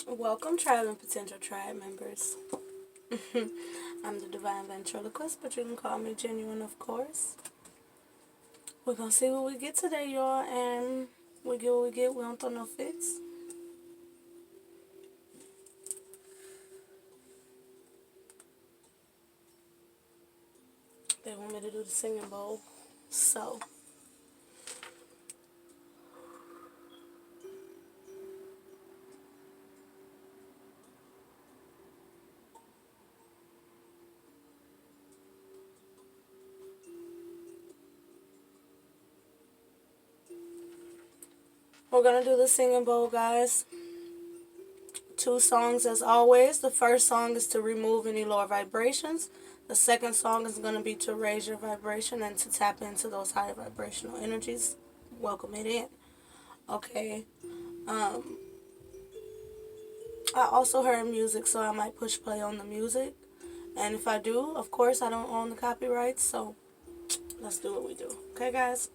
Welcome, tribe and potential tribe members. I'm the divine ventriloquist, but you can call me genuine, of course. We're gonna see what we get today, y'all, and we get what we get. We don't throw no fits. They want me to do the singing bowl, so we're gonna do the singing bowl, guys. 2 songs as always. The first song is to remove any lower vibrations. The second song is going to be to raise your vibration and to tap into those higher vibrational energies. Welcome it in. Okay. I also heard music, so I might push play on the music. And if I do, of course, I don't own the copyrights, so let's do what we do. Okay, guys?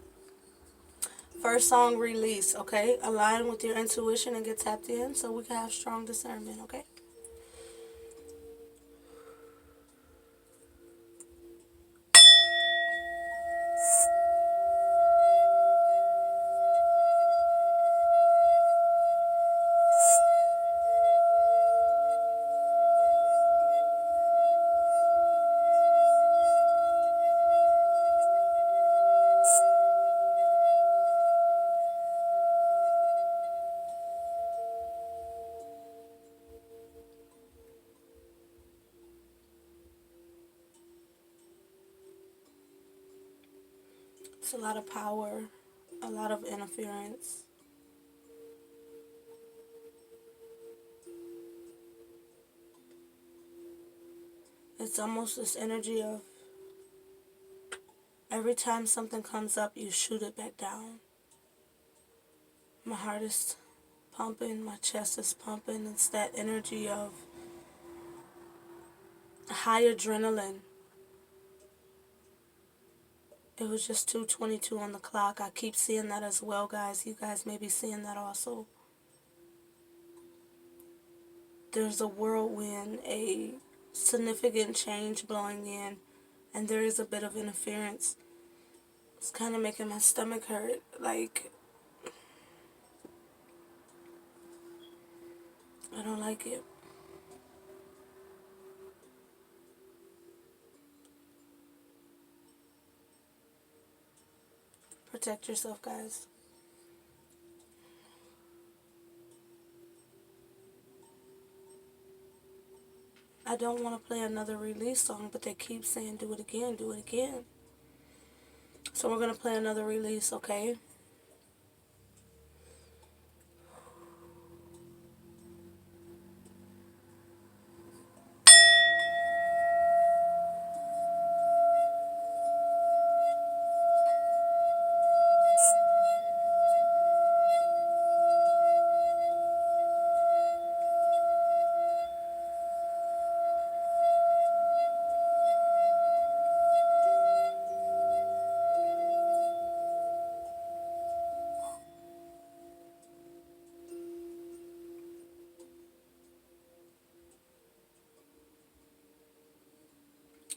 First song, release, okay? Align with your intuition and get tapped in so we can have strong discernment, okay? It's a lot of power, a lot of interference. It's almost this energy of every time something comes up, you shoot it back down. My heart is pumping, my chest is pumping. It's that energy of high adrenaline. It was just 2:22 on the clock. I keep seeing that as well, guys. You guys may be seeing that also. There's a whirlwind, a significant change blowing in, and there is a bit of interference. It's kind of making my stomach hurt. Like, I don't like it. Protect yourself, guys. I don't want to play another release song, but they keep saying do it again, do it again. So we're going to play another release, okay?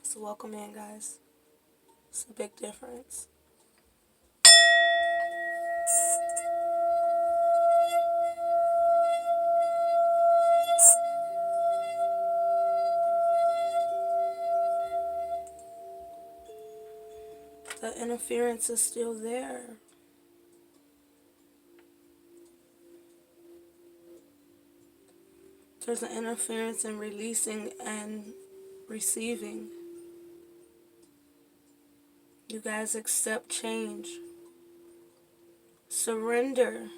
So welcome in, guys. It's a big difference. The interference is still there. There's an interference in releasing and receiving. You guys accept change. Surrender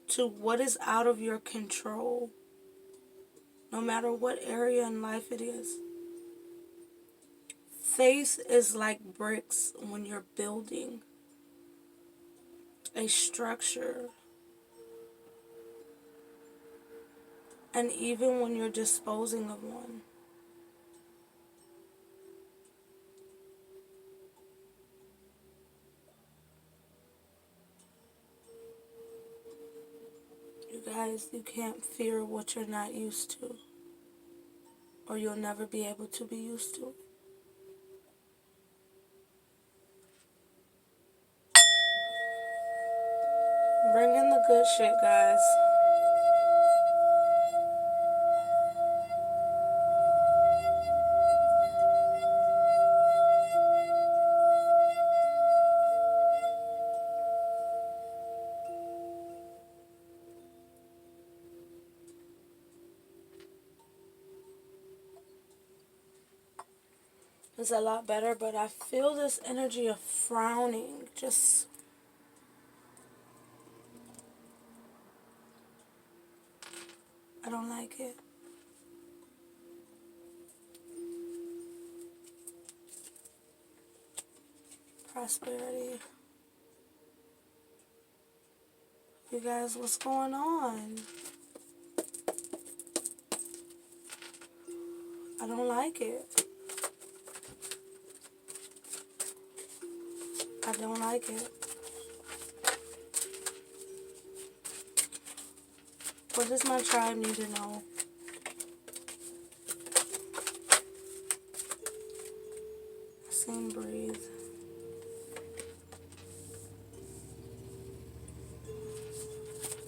to what is out of your control, no matter what area in life it is. Faith is like bricks when you're building a structure, and even when you're disposing of one. You guys guys, you can't fear what you're not used to, or you'll never be able to be used to. Bring in the good shit, guys. It's a lot better, but I feel this energy of frowning. Just, I don't like it. Prosperity. You guys, what's going on? I don't like it. I don't like it. What does my tribe need to know? Sing, breathe.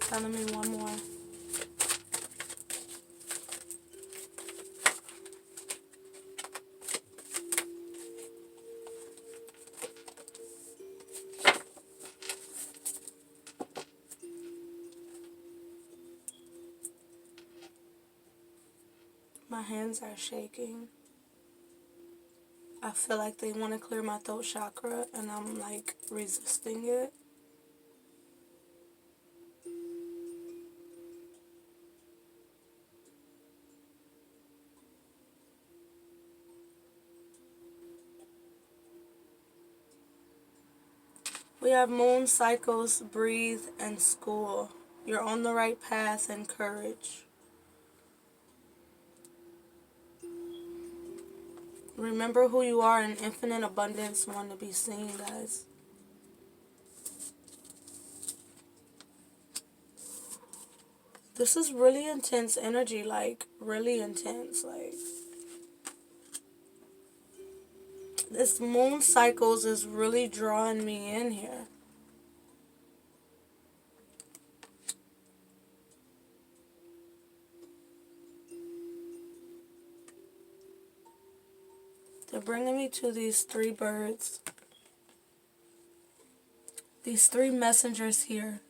Telling me one more. My hands are shaking. I feel like they want to clear my throat chakra, and I'm like resisting it. We have moon cycles, breathe, and school. You're on the right path, and courage. Remember who you are in infinite abundance, want to be seen, guys. This is really intense energy, like, really intense, like. This moon cycles is really drawing me in here. They're bringing me to these three birds. These three messengers here.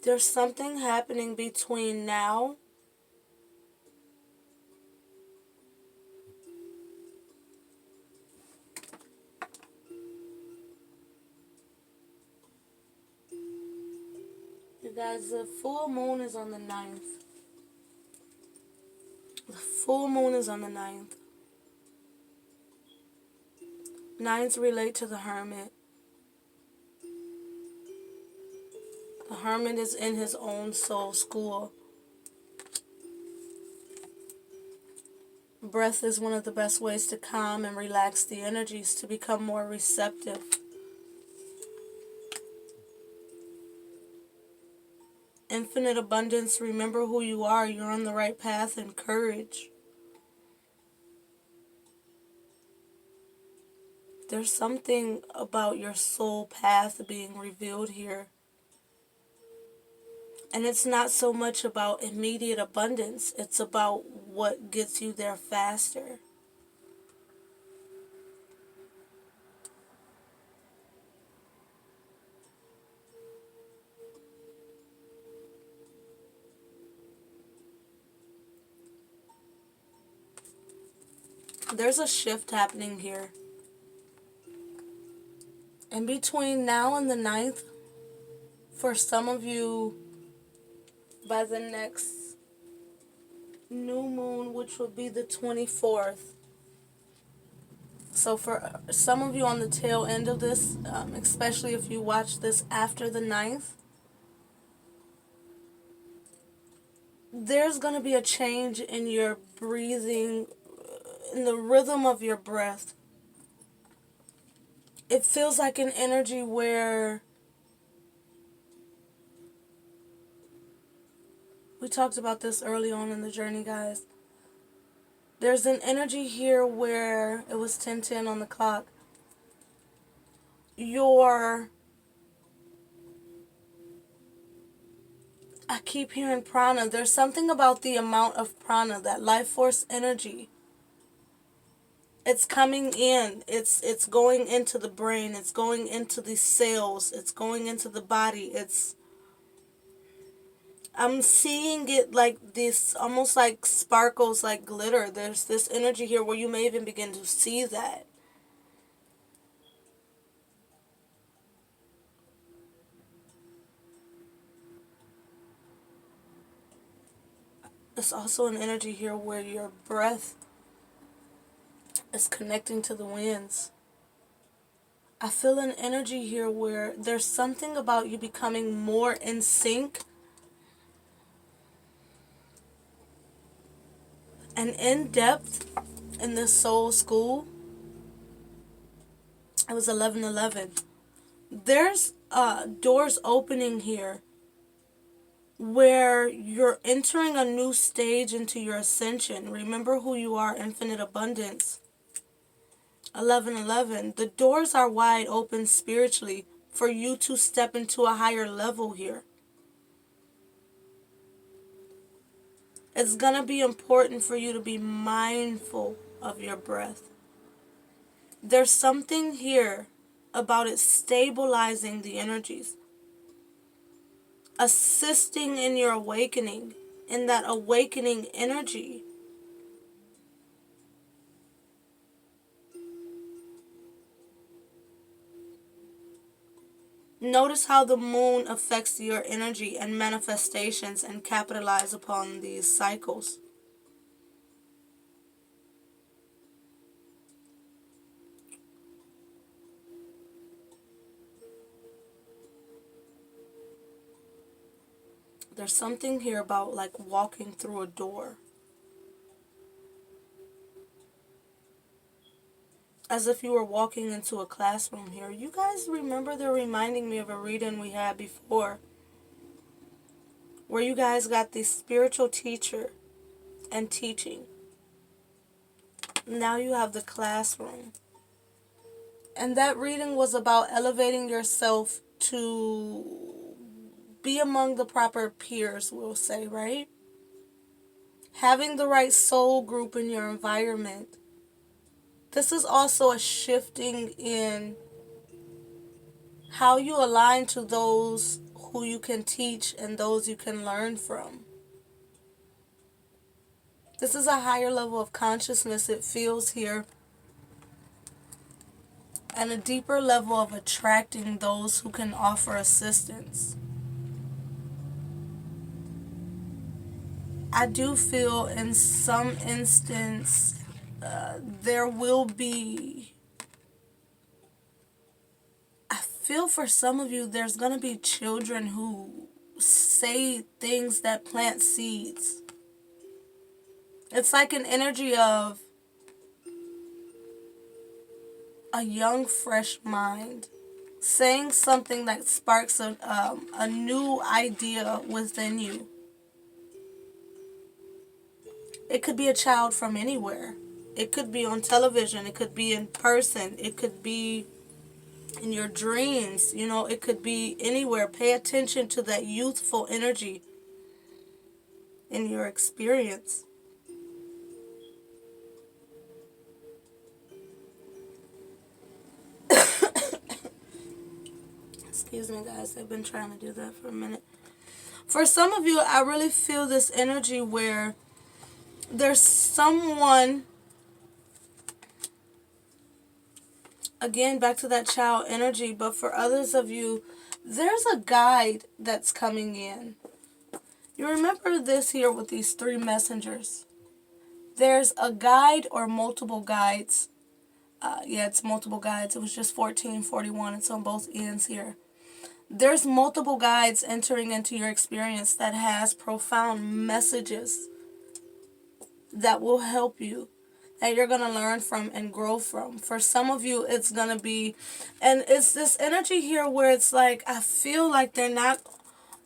There's something happening between now you guys, the full moon is on the 9th. The full moon is on the 9th. 9s relate to the hermit. The hermit is in his own soul school. Breath is one of the best ways to calm and relax the energies, to become more receptive. Infinite abundance, remember who you are, you're on the right path, and courage. There's something about your soul path being revealed here. And it's not so much about immediate abundance, it's about what gets you there faster. There's a shift happening here. In between now and the 9th, for some of you, by the next new moon, which will be the 24th. So for some of you on the tail end of this, especially if you watch this after the 9th, there's going to be a change in your breathing, in the rhythm of your breath. it feels like an energy where we talked about this early on in the journey, guys. There's an energy here where it was 10:10 on the clock. I keep hearing prana. There's something about the amount of prana, that life force energy. It's coming in. It's going into the brain. It's going into the cells. It's going into the body. I'm seeing it like this, almost like sparkles, like glitter. There's this energy here where you may even begin to see that. There's also an energy here where your breath is connecting to the winds. I feel an energy here where there's something about you becoming more in sync and in depth in this soul school. It was 11:11. There's doors opening here where you're entering a new stage into your ascension. Remember who you are, infinite abundance. 11:11. The doors are wide open spiritually for you to step into a higher level here. It's going to be important for you to be mindful of your breath. There's something here about it stabilizing the energies, assisting in your awakening, in that awakening energy. Notice how the moon affects your energy and manifestations, and capitalize upon these cycles. There's something here about like walking through a door. As if you were walking into a classroom here. You guys remember, they're reminding me of a reading we had before, where you guys got the spiritual teacher and teaching. Now you have the classroom. And that reading was about elevating yourself to be among the proper peers, we'll say, right? Having the right soul group in your environment. This is also a shifting in how you align to those who you can teach and those you can learn from. This is a higher level of consciousness, it feels here, and a deeper level of attracting those who can offer assistance. I do feel in some instance there will be, I feel for some of you there's going to be children who say things that plant seeds. It's like an energy of a young, fresh mind saying something that sparks a new idea within you. It could be a child from anywhere. It could be on television. It could be in person. It could be in your dreams. You know, it could be anywhere. Pay attention to that youthful energy in your experience. Excuse me, guys. I've been trying to do that for a minute. For some of you, I really feel this energy where there's someone, again, back to that child energy, but for others of you, there's a guide that's coming in. You remember this here with these three messengers. There's a guide or multiple guides. It's multiple guides. It was just 1441. It's on both ends here. There's multiple guides entering into your experience that has profound messages that will help you. that you're going to learn from and grow from. For some of you, it's going to be, and it's this energy here where it's like, I feel like they're not,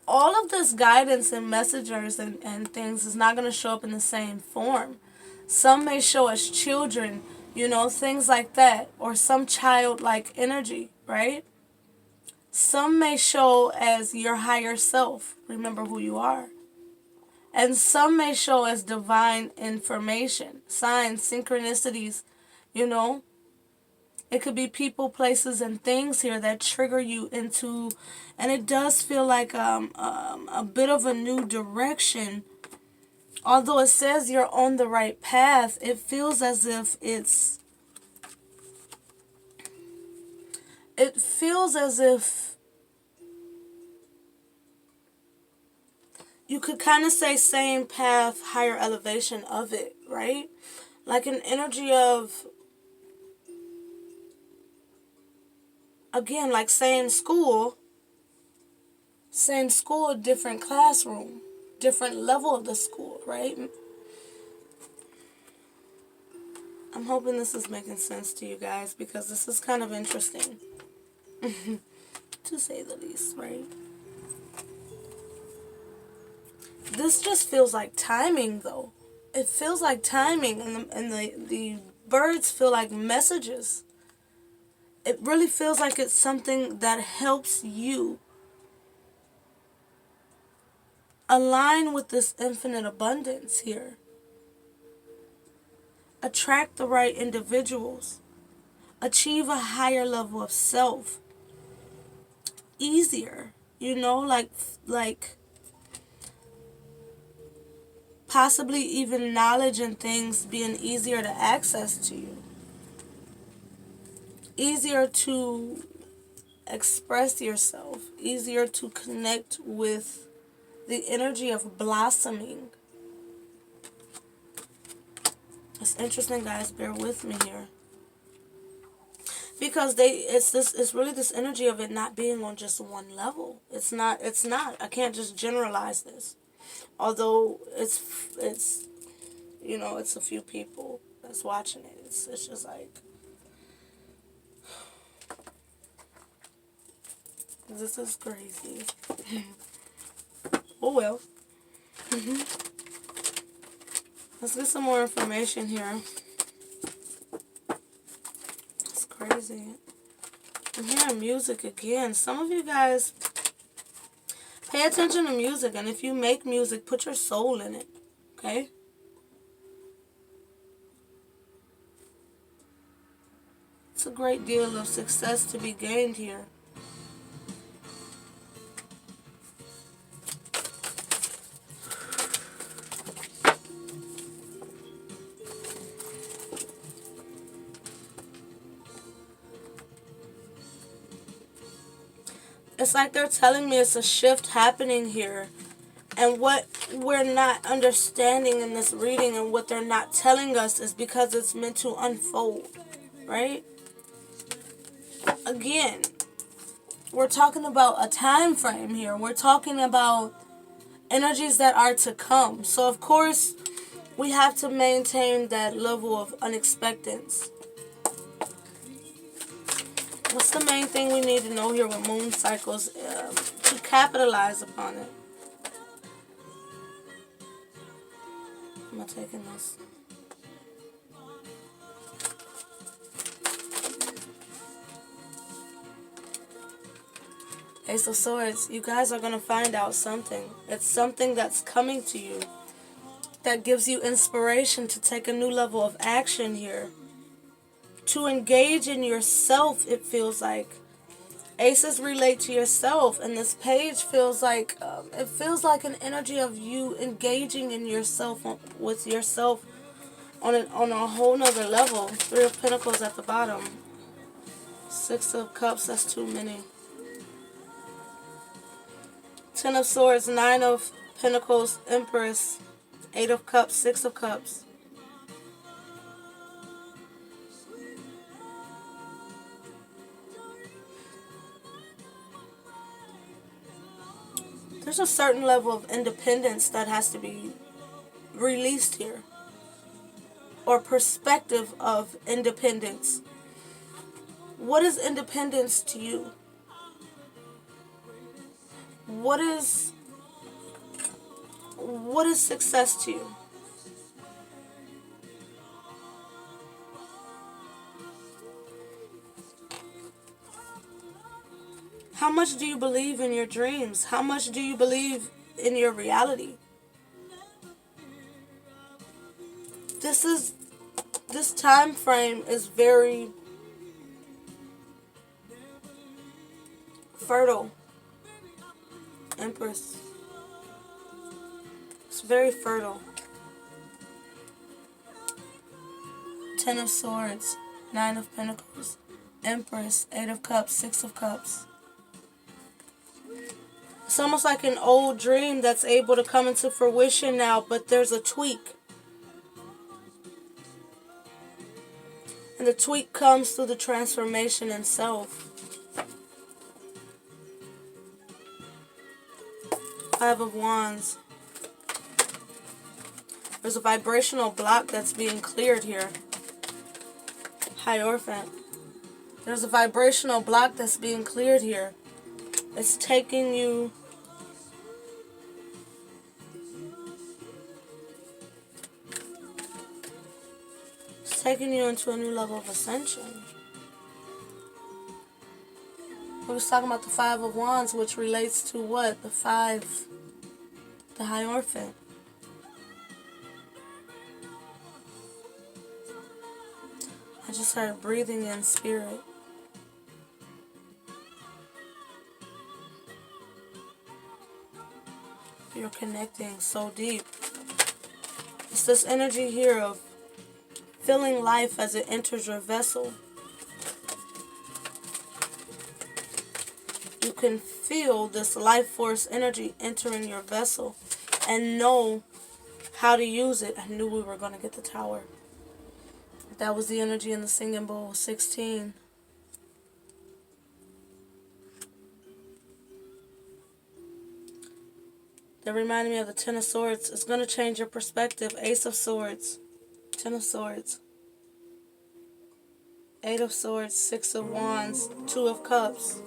all of this guidance and messengers and things is not going to show up in the same form. Some may show as children, things like that, or some childlike energy, right? Some may show as your higher self. Remember who you are. And some may show as divine information, signs, synchronicities, you know. It could be people, places, and things here that trigger you into, and it does feel like a bit of a new direction. Although it says you're on the right path, it feels as if it feels as if you could kind of say same path, higher elevation of it, right? Like an energy of, again, like same school, different classroom, different level of the school, right? I'm hoping this is making sense to you guys, because this is kind of interesting, to say the least, right? This just feels like timing, though. It feels like timing, and the birds feel like messages. It really feels like it's something that helps you align with this infinite abundance here. Attract the right individuals. Achieve a higher level of self. Easier, like possibly even knowledge and things being easier to access to you. Easier to express yourself. Easier to connect with the energy of blossoming. It's interesting, guys. Bear with me here. Because it's really this energy of it not being on just one level. It's not. I can't just generalize this. Although it's it's a few people that's watching it. It's just like, this is crazy. Oh well. Let's get some more information here. It's crazy. I'm hearing music again. Some of you guys pay attention to music, and if you make music, put your soul in it. Okay? It's a great deal of success to be gained here. It's like they're telling me it's a shift happening here. And what we're not understanding in this reading, and what they're not telling us, is because it's meant to unfold, right? Again, we're talking about a time frame here. We're talking about energies that are to come. So, of course, we have to maintain that level of unexpectedness. What's the main thing we need to know here with moon cycles to capitalize upon it? I'm not taking this. Ace of Swords, you guys are going to find out something. It's something that's coming to you that gives you inspiration to take a new level of action here. To engage in yourself, it feels like. Aces relate to yourself, and this page feels like it feels like an energy of you engaging in yourself, with yourself on a whole nother level. 3 of Pentacles at the bottom. 6 of Cups, that's too many. 10 of Swords, 9 of Pentacles, Empress, 8 of Cups, 6 of Cups. There's a certain level of independence that has to be released here. or perspective of independence. What is independence to you? What is success to you? How much do you believe in your dreams? How much do you believe in your reality? This time frame is very fertile, Empress. It's very fertile. Ten of Swords, Nine of Pentacles, Empress, Eight of Cups, Six of Cups. It's almost like an old dream that's able to come into fruition now, but there's a tweak. And the tweak comes through the transformation in self. Five of Wands. There's a vibrational block that's being cleared here. Hierophant. There's a vibrational block that's being cleared here. It's taking you into a new level of ascension. We was talking about the Five of Wands, which relates to what? The Hierophant. I just heard breathing in spirit. You're connecting so deep. It's this energy here of feeling life as it enters your vessel. You can feel this life force energy entering your vessel and know how to use it. I knew we were going to get the Tower. That was the energy in the singing bowl. 16. That reminded me of the Ten of Swords. It's going to change your perspective. Ace of Swords. Ten of Swords. Eight of Swords. Six of Wands. Two of Cups.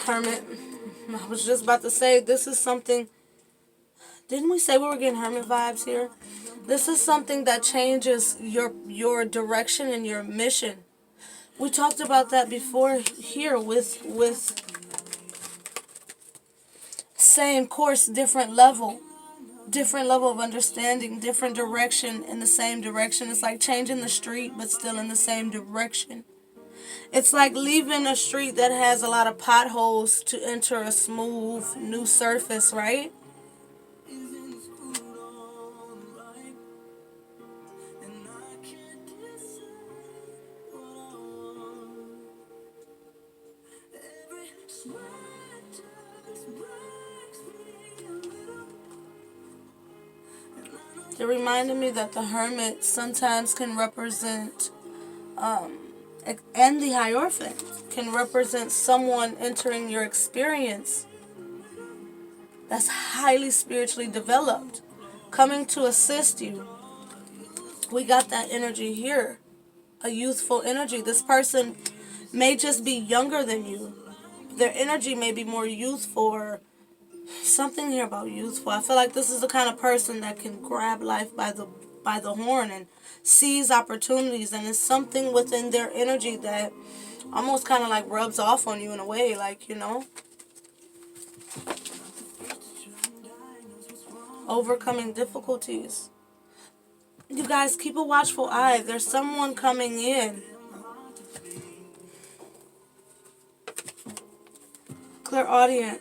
Hermit. I was just about to say, this is something. Didn't we say we were getting Hermit vibes here? This is something that changes your direction and your mission. We talked about that before here with same course, different level of understanding, different direction in the same direction. It's like changing the street but still in the same direction. It's like leaving a street that has a lot of potholes to enter a smooth new surface, right? It reminded me that the Hermit sometimes can represent, and the Hierophant can represent someone entering your experience that's highly spiritually developed, coming to assist you. We got that energy here, a youthful energy. This person may just be younger than you. Their energy may be more youthful or something here about youthful. I feel like this is the kind of person that can grab life by the horn and seize opportunities, and it's something within their energy that almost kind of like rubs off on you in a way, like, you know, overcoming difficulties. You guys, keep a watchful eye. There's someone coming in. Clairaudient.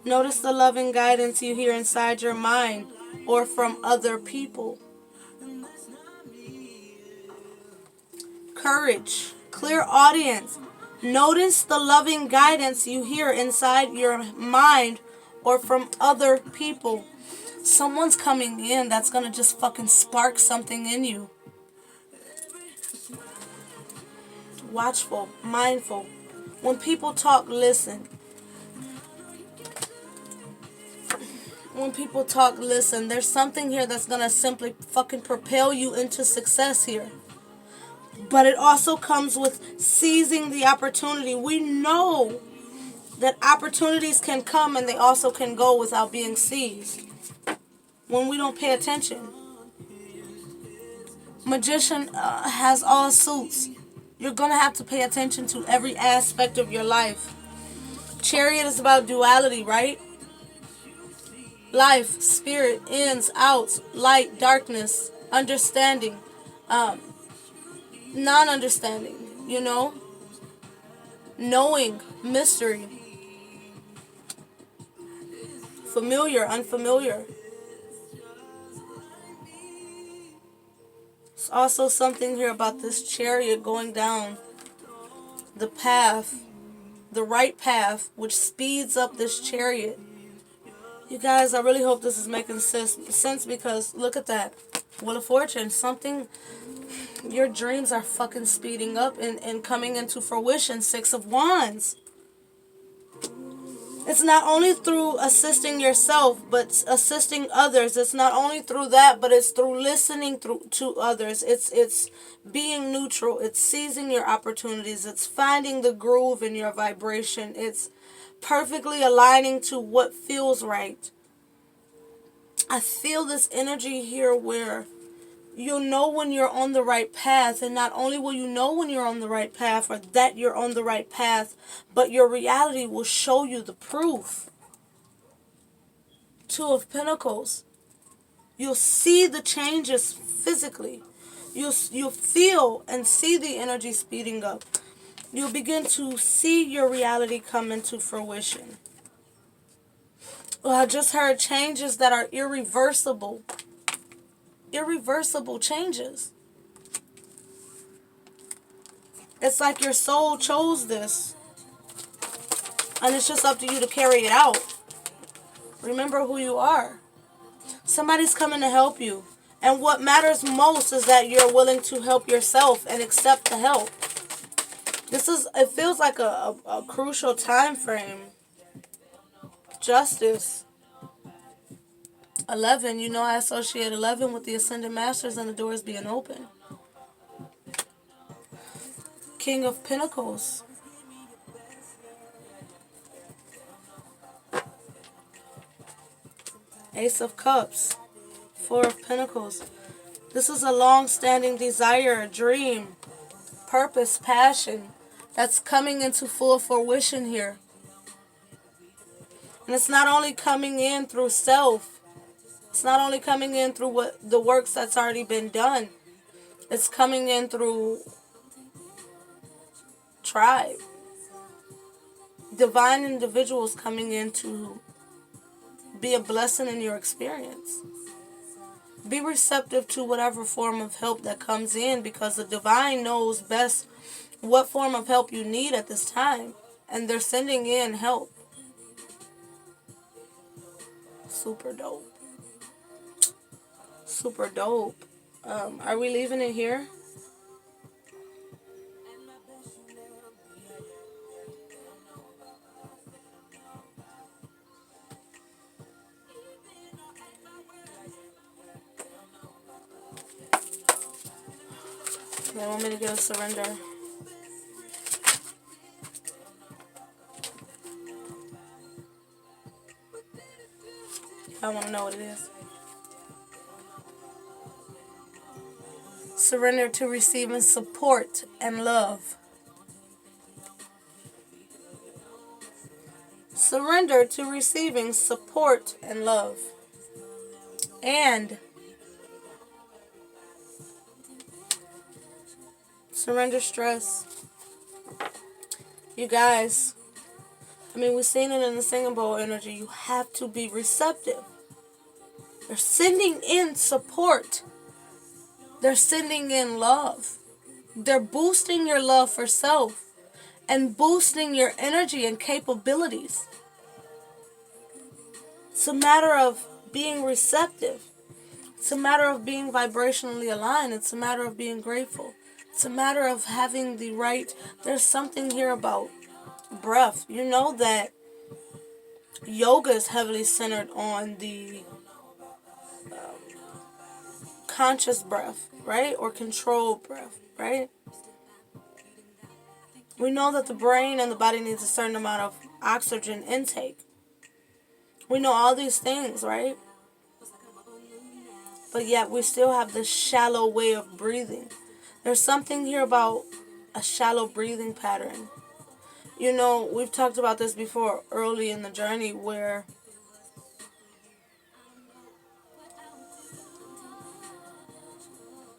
Notice the loving guidance you hear inside your mind or from other people. Courage. Clairaudient. Notice the loving guidance you hear inside your mind or from other people. Someone's coming in that's going to just fucking spark something in you. Watchful. Mindful. When people talk, listen. When people talk, listen, there's something here that's gonna simply fucking propel you into success here. But it also comes with seizing the opportunity. We know that opportunities can come and they also can go without being seized when we don't pay attention. Magician has all suits. You're gonna have to pay attention to every aspect of your life. Chariot is about duality, right? Life, spirit, ins, outs, light, darkness, understanding, um, non-understanding, knowing, mystery, familiar, unfamiliar. There's also something here about this chariot going down the path, the right path, which speeds up this chariot. You guys, I really hope this is making sense because look at that. Wheel of Fortune, something, your dreams are fucking speeding up and coming into fruition. Six of Wands. It's not only through assisting yourself, but assisting others. It's not only through that, but it's through listening to others. It's being neutral. It's seizing your opportunities. It's finding the groove in your vibration. It's perfectly aligning to what feels right. I feel this energy here where you'll know when you're on the right path, and not only will you know when you're on the right path or that you're on the right path, but your reality will show you the proof. Two of Pentacles. You'll see the changes physically. You'll feel and see the energy speeding up. You'll begin to see your reality come into fruition. Well, I just heard changes that are irreversible. Irreversible changes. It's like your soul chose this. And it's just up to you to carry it out. Remember who you are. Somebody's coming to help you. And what matters most is that you're willing to help yourself and accept the help. It feels like a crucial time frame. Justice. 11, I associate 11 with the Ascended Masters and the doors being open. King of Pentacles. Ace of Cups. Four of Pentacles. This is a long-standing desire, a dream, purpose, passion that's coming into full fruition here. And it's not only coming in through self. It's not only coming in through the works that's already been done. It's coming in through tribe. Divine individuals coming in to be a blessing in your experience. Be receptive to whatever form of help that comes in, because the divine knows best what form of help you need at this time. And they're sending in help. Super dope. Super dope. Are we leaving it here? They want me to get a surrender. I want to know what it is. Surrender to receiving support and love. Surrender to receiving support and love. And surrender stress. You guys, we've seen it in the singing bowl energy. You have to be receptive. They're sending in support. They're sending in love. They're boosting your love for self and boosting your energy and capabilities. It's a matter of being receptive. It's a matter of being vibrationally aligned. It's a matter of being grateful. It's a matter of having the right. There's something here about breath. You know that Yoga is heavily centered on the conscious breath, right? Or controlled breath, right? We know that the brain and the body needs a certain amount of oxygen intake. We know all these things, right? But yet we still have this shallow way of breathing. There's something here about a shallow breathing pattern. You know, we've talked about this before early in the journey where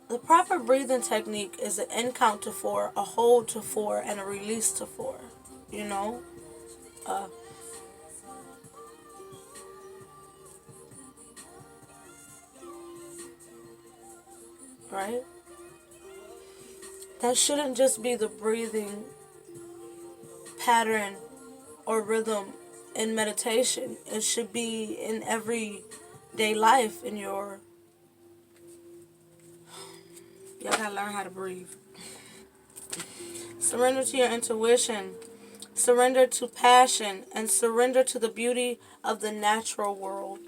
the proper breathing technique is an in count to 4, a hold to 4, and a release to 4. You know? Uh, right? That shouldn't just be the breathing pattern or rhythm in meditation. It should be in everyday life in your... You gotta learn how to breathe. Surrender to your intuition. Surrender to passion. And surrender to the beauty of the natural world.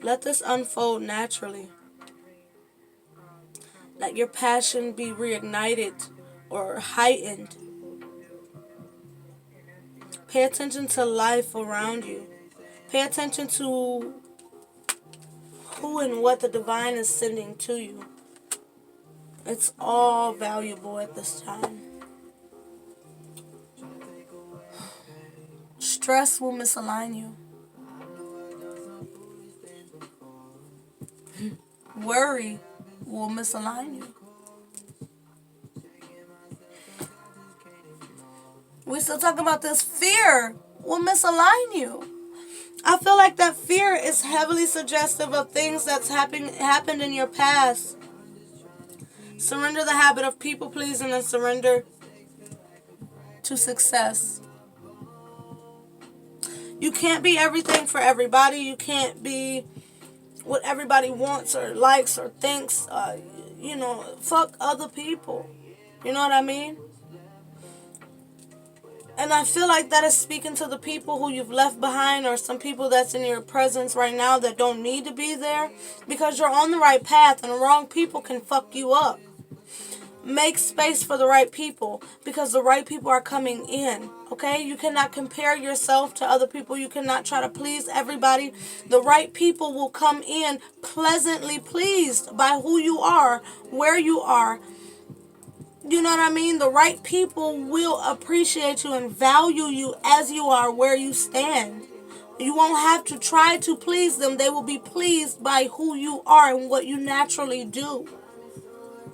Let this unfold naturally. Let your passion be reignited or heightened. Pay attention to life around you. Pay attention to who and what the divine is sending to you. It's all valuable at this time. Stress will misalign you. Worry will misalign you. We still talking about this. Fear will misalign you. I feel like that fear is heavily suggestive of things that's happened in your past. Surrender the habit of people pleasing and surrender to success. You can't be everything for everybody. You can't be what everybody wants or likes or thinks. Fuck other people. You know what I mean? And I feel like that is speaking to the people who you've left behind or some people that's in your presence right now that don't need to be there, because you're on the right path and the wrong people can fuck you up. Make space for the right people because the right people are coming in, okay? You cannot compare yourself to other people. You cannot try to please everybody. The right people will come in pleasantly pleased by who you are, where you are. You know what I mean? The right people will appreciate you and value you as you are, where you stand. You won't have to try to please them. They will be pleased by who you are and what you naturally do.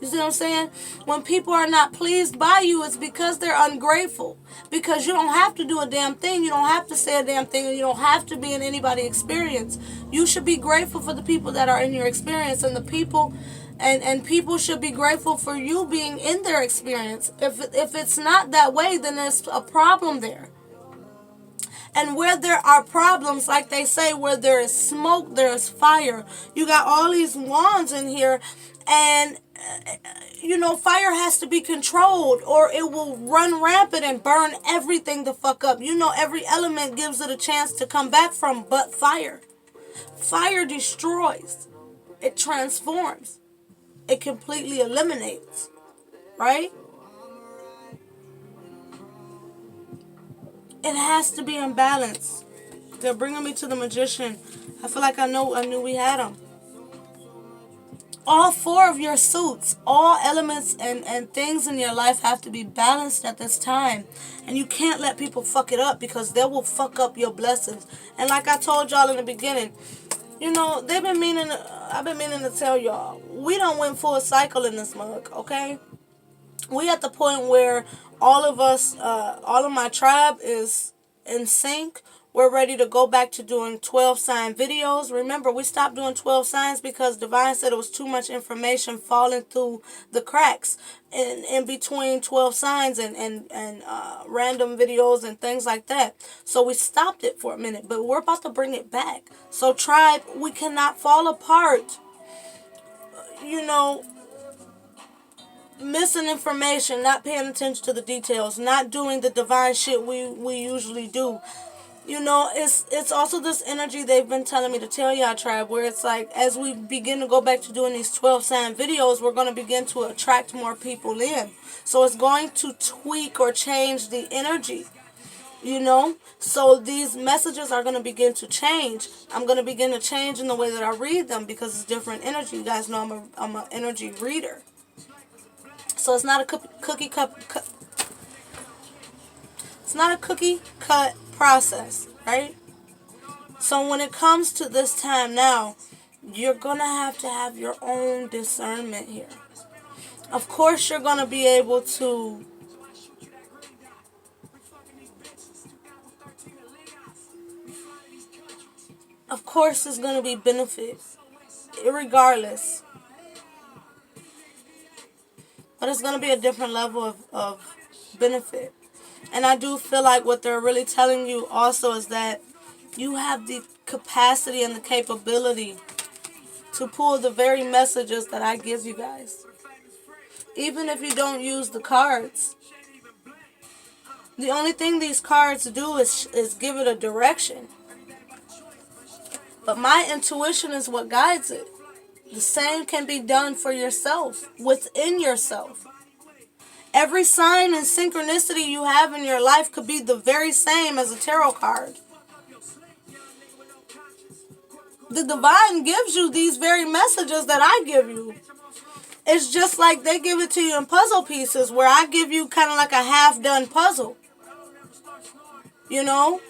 You see what I'm saying? When people are not pleased by you, it's because they're ungrateful. Because you don't have to do a damn thing. You don't have to say a damn thing. And you don't have to be in anybody's experience. You should be grateful for the people that are in your experience. And the people... And people should be grateful for you being in their experience. If it's not that way, then there's a problem there. And where there are problems, like they say, where there is smoke, there is fire. You got all these wands in here, and fire has to be controlled or it will run rampant and burn everything the fuck up. Every element gives it a chance to come back from but fire. Fire destroys. It transforms. It completely eliminates, right? It has to be in balance. They're bringing me to the magician. I feel like I knew we had him. All 4 of your suits, all elements and things in your life have to be balanced at this time. And you can't let people fuck it up because they will fuck up your blessings. And like I told y'all in the beginning, I've been meaning to tell y'all, we don't went full cycle in this mug, okay? We at the point where all of us, all of my tribe is in sync. We're ready to go back to doing 12 sign videos. Remember, we stopped doing 12 signs because Divine said it was too much information falling through the cracks in between 12 signs and random videos and things like that. So we stopped it for a minute, but we're about to bring it back. So tribe, we cannot fall apart. missing information, not paying attention to the details, not doing the divine shit we usually do. You know, it's also this energy they've been telling me to tell y'all, tribe, where it's like, as we begin to go back to doing these 12 sign videos, we're going to begin to attract more people in. So it's going to tweak or change the energy, you know. So these messages are going to begin to change. I'm going to begin to change in the way that I read them because it's different energy. You guys know I'm an energy reader. So it's not a cookie cup. It's not a cookie cut process, right? So when it comes to this time now, you're going to have your own discernment here. Of course, you're going to be able to of course there's going to be benefit, regardless. But it's going to be a different level of benefit. And I do feel like what they're really telling you also is that you have the capacity and the capability to pull the very messages that I give you guys. Even if you don't use the cards. The only thing these cards do is give it a direction. But my intuition is what guides it. The same can be done for yourself, within yourself. Every sign and synchronicity you have in your life could be the very same as a tarot card. The divine gives you these very messages that I give you. It's just like they give it to you in puzzle pieces, where I give you kind of like a half-done puzzle. You know?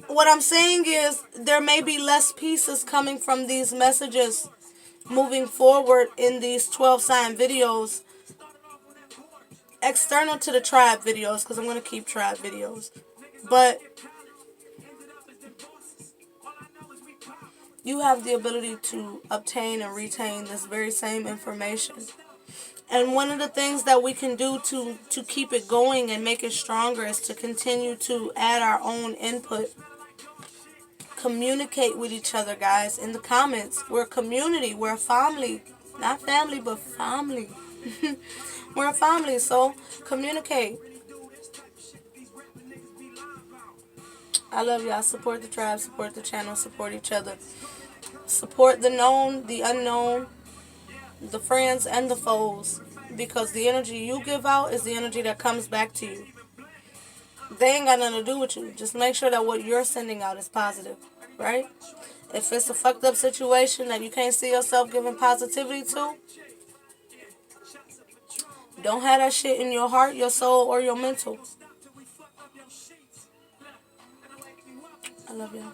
What I'm saying is there may be less pieces coming from these messages moving forward in these 12 sign videos, external to the tribe videos, because I'm going to keep tribe videos. But you have the ability to obtain and retain this very same information. And one of the things that we can do to keep it going and make it stronger is to continue to add our own input. Communicate with each other, guys, in the comments. We're a community. We're a family. Not family, but family. We're a family, so communicate. I love y'all. Support the tribe, support the channel, support each other. Support the known, the unknown, the friends and the foes. Because the energy you give out is the energy that comes back to you. They ain't got nothing to do with you. Just make sure that what you're sending out is positive, right? If it's a fucked up situation that you can't see yourself giving positivity to, don't have that shit in your heart, your soul, or your mental. I love y'all.